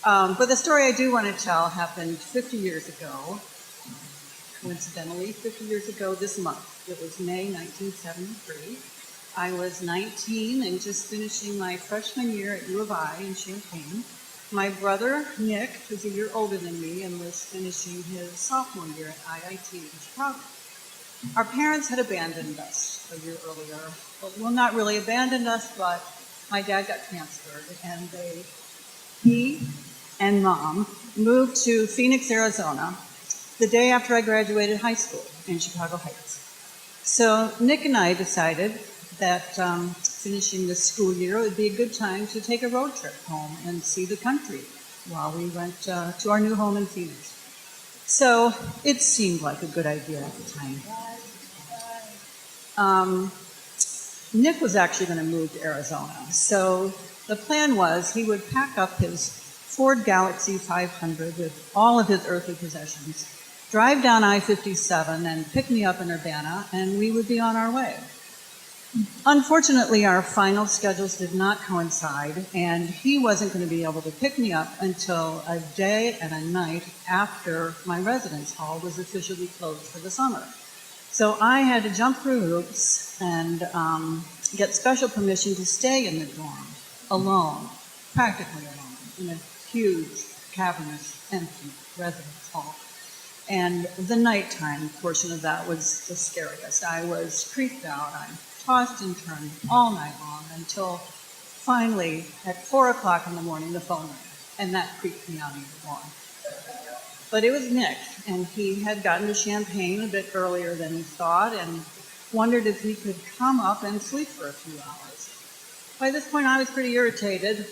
But the story I do want to tell happened 50 years ago. Coincidentally, 50 years ago this month. It was May 1973. I was 19 and just finishing my freshman year at U of I in Champaign. My brother, Nick, was a year older than me and was finishing his sophomore year at IIT in Chicago. Our parents had abandoned us a year earlier. Well, not really abandoned us, but my dad got transferred, and he and Mom moved to Phoenix, Arizona, the day after I graduated high school in Chicago Heights. So Nick and I decided that finishing this school year, it would be a good time to take a road trip home and see the country while we went to our new home in Phoenix. So it seemed like a good idea at the time. Nick was actually going to move to Arizona. So the plan was he would pack up his Ford Galaxy 500 with all of his earthly possessions, drive down I-57 and pick me up in Urbana, and we would be on our way. Unfortunately, our final schedules did not coincide, and he wasn't going to be able to pick me up until a day and a night after my residence hall was officially closed for the summer. So I had to jump through hoops and get special permission to stay in the dorm alone, practically alone, in a huge, cavernous, empty residence hall. And the nighttime portion of that was the scariest. I was creeped out. I tossed and turned all night long until finally at 4 o'clock in the morning the phone rang, and that creeped me out even more. But it was Nick, and he had gotten to Champaign a bit earlier than he thought and wondered if he could come up and sleep for a few hours. By this point I was pretty irritated,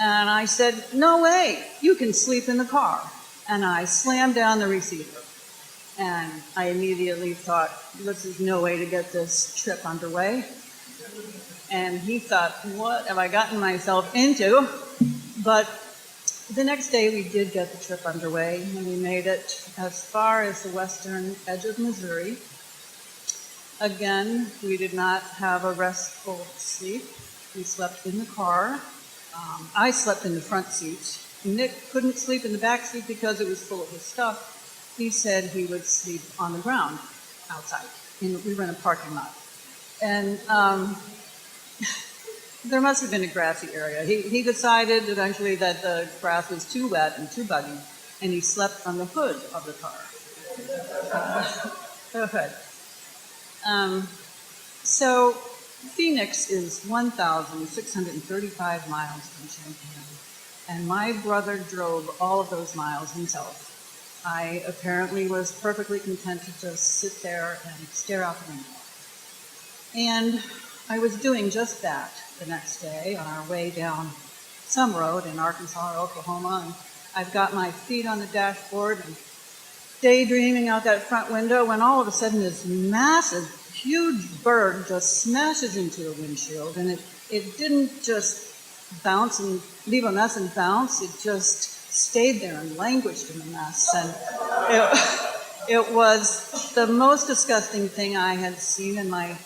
and I said, "No way, you can sleep in the car." And I slammed down the receiver. And I immediately thought, this is no way to get this trip underway. And he thought, what have I gotten myself into? But the next day we did get the trip underway, and we made it as far as the western edge of Missouri. Again, we did not have a restful sleep. We slept in the car. I slept in the front seat. Nick couldn't sleep in the back seat because it was full of his stuff. He said he would sleep on the ground outside. We were in a parking lot. And there must have been a grassy area. He decided eventually that the grass was too wet and too buggy, and he slept on the hood of the car. The hood. So Phoenix is 1,635 miles from Champaign, and my brother drove all of those miles himself. I apparently was perfectly content to just sit there and stare out the window. And I was doing just that the next day on our way down some road in Arkansas or Oklahoma, and I've got my feet on the dashboard and daydreaming out that front window when all of a sudden this massive, huge bird just smashes into the windshield, and it didn't just bounce and leave a mess and bounce, it just stayed there and languished in the mess. And it was the most disgusting thing I had seen in my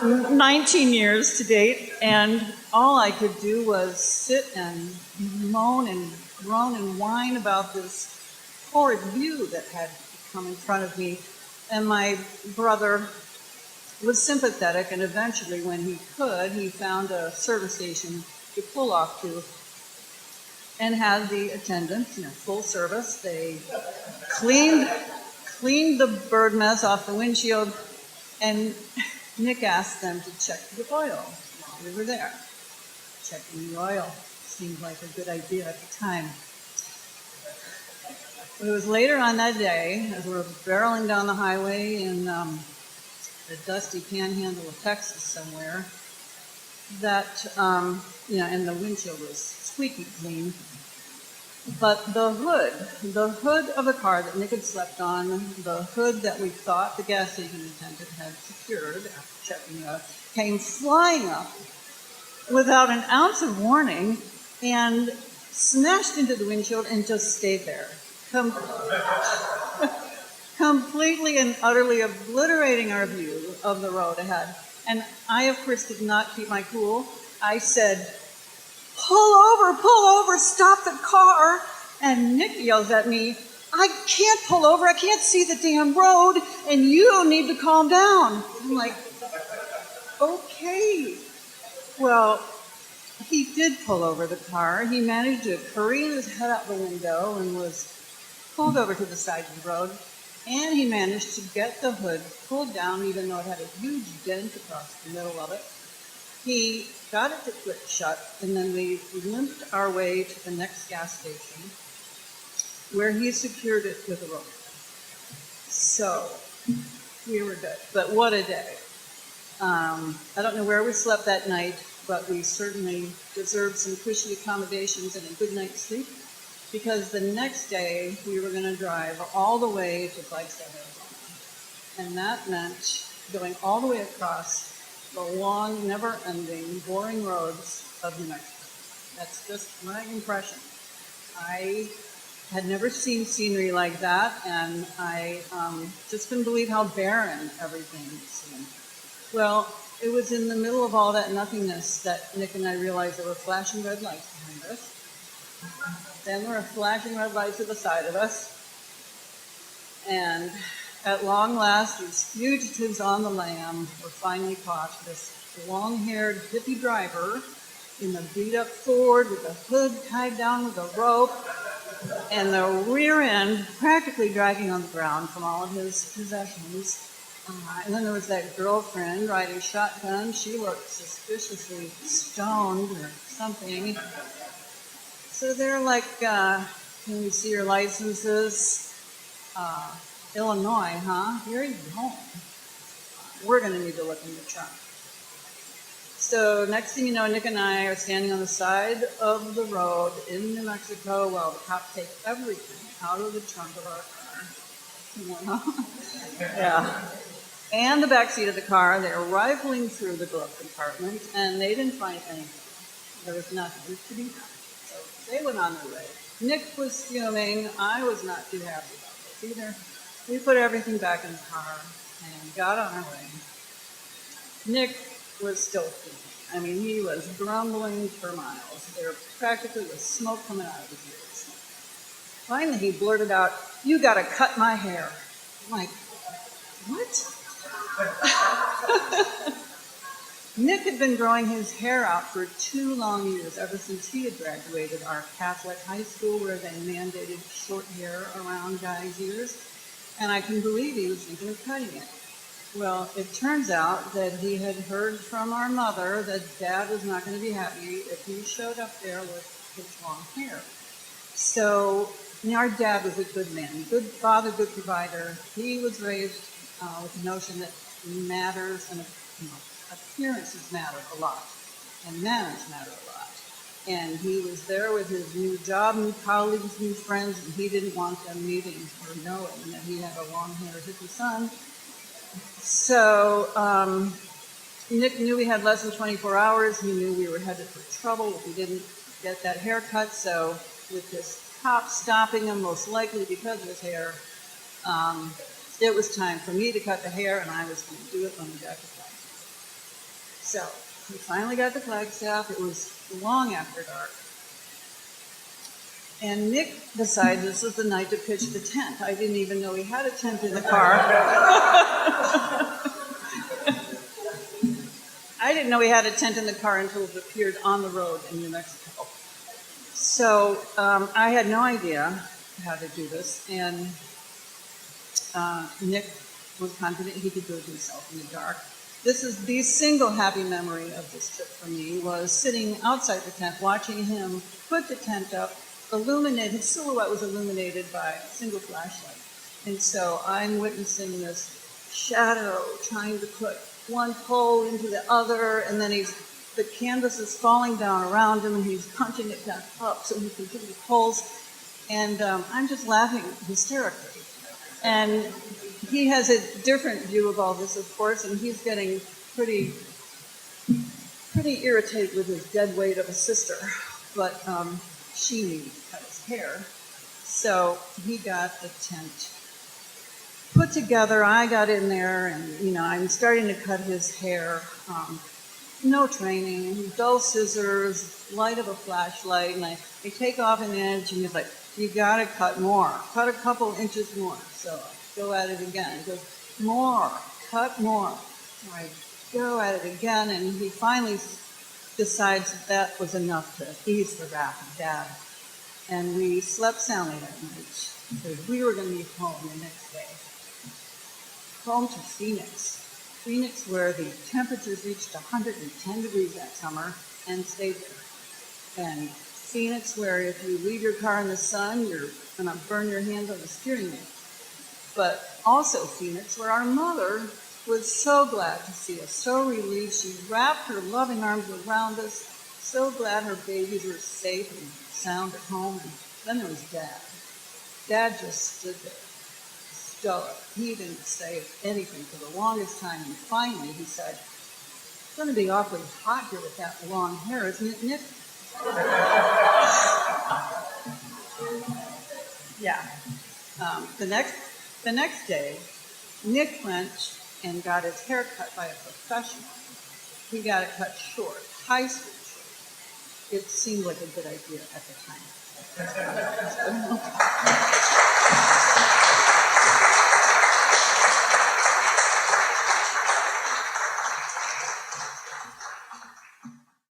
19 years to date, and all I could do was sit and moan and groan and whine about this horrid view that had come in front of me. And my brother was sympathetic, and eventually, when he could, he found a service station to pull off to and had the attendants, full service. They cleaned the bird mess off the windshield, and Nick asked them to check the oil while we were there. Checking the oil seemed like a good idea at the time. But it was later on that day, as we were barreling down the highway in the dusty panhandle of Texas somewhere, that, and the windshield was squeaky clean. But the hood of the car that Nick had slept on, the hood that we thought the gas station attendant had secured after checking it out, came flying up without an ounce of warning and smashed into the windshield and just stayed there, completely and utterly obliterating our view of the road ahead. And I, of course, did not keep my cool. I said, pull over, stop the car. And Nick yells at me, I can't pull over, I can't see the damn road, and you need to calm down. I'm like, okay. Well, he did pull over the car. He managed to careen his head out the window and was pulled over to the side of the road. And he managed to get the hood pulled down, even though it had a huge dent across the middle of it. He got it to click shut, and then we limped our way to the next gas station, where he secured it with a rope. So we were good. But what a day. I don't know where we slept that night, but we certainly deserved some cushy accommodations and a good night's sleep, because the next day we were going to drive all the way to Flagstaff, Arizona. And that meant going all the way across the long, never-ending, boring roads of New Mexico. That's just my impression. I had never seen scenery like that, and I just couldn't believe how barren everything seemed. Well, it was in the middle of all that nothingness that Nick and I realized there were flashing red lights behind us. Then there were flashing red lights to the side of us. And at long last, these fugitives on the lam were finally caught. This long-haired hippie driver in the beat-up Ford with the hood tied down with a rope and the rear end practically dragging on the ground from all of his possessions. And then there was that girlfriend riding shotgun. She looked suspiciously stoned or something. So they're like, can we see your licenses? Illinois, huh? Where are you going? We're going to need to look in the trunk. So next thing you know, Nick and I are standing on the side of the road in New Mexico while the cops take everything out of the trunk of our car. Yeah. And the back seat of the car. They were rifling through the glove compartment, and they didn't find anything. There was nothing to be found. So they went on their way. Nick was fuming. I was not too happy about this either. We put everything back in the car and got on our way. Nick was still fuming. I mean, he was grumbling for miles. There practically was smoke coming out of his ears. Finally, he blurted out, "You gotta cut my hair." I'm like, what? Nick had been growing his hair out for 2 long years, ever since he had graduated our Catholic high school, where they mandated short hair around guys' ears, and I couldn't believe he was thinking of cutting it. Well, it turns out that he had heard from our mother that Dad was not going to be happy if he showed up there with his long hair. So, our dad was a good man, good father, good provider. He was raised with the notion that matters and appearances matter a lot, and manners matter a lot. And he was there with his new job, new colleagues, new friends, and he didn't want them meeting or knowing that he had a long-haired hippie son. So Nick knew we had less than 24 hours. He knew we were headed for trouble if we didn't get that haircut. So with this cop stopping him, most likely because of his hair, it was time for me to cut the hair, and I was going to do it when we got to Flagstaff. So we finally got to Flagstaff. It was long after dark. And Nick decided this was the night to pitch the tent. I didn't even know he had a tent in the car. I didn't know he had a tent in the car until it appeared on the road in New Mexico. So I had no idea how to do this, and Nick was confident he could do it himself in the dark. This is the single happy memory of this trip for me, was sitting outside the tent, watching him put the tent up, illuminated. His silhouette was illuminated by a single flashlight. And so I'm witnessing this shadow trying to put one pole into the other, and then the canvas is falling down around him, and he's punching it back up so he can do the poles. And I'm just laughing hysterically. And he has a different view of all this, of course, and he's getting pretty irritated with his dead weight of a sister. But she needed to cut his hair. So he got the tent put together. I got in there, and I'm starting to cut his hair. No training, dull scissors, light of a flashlight, and I take off an inch, and he's like, you gotta cut more, cut a couple inches more. So I go at it again. He goes, more, cut more. So I go at it again, and he finally decides that was enough to ease the wrath of Dad. And we slept soundly that night, because we were going to be home the next day. Home to Phoenix, where the temperatures reached 110 degrees that summer and stayed there. And Phoenix, where if you leave your car in the sun, you're going to burn your hands on the steering wheel. But also Phoenix, where our mother was so glad to see us, so relieved. She wrapped her loving arms around us, so glad her babies were safe and sound at home. And then there was Dad. Dad just stood there, stoic. He didn't say anything for the longest time, and finally he said, it's going to be awfully hot here with that long hair, isn't it, Nick? Yeah. The next day, Nick went and got his hair cut by a professional. He got it cut short, high school short. It seemed like a good idea at the time.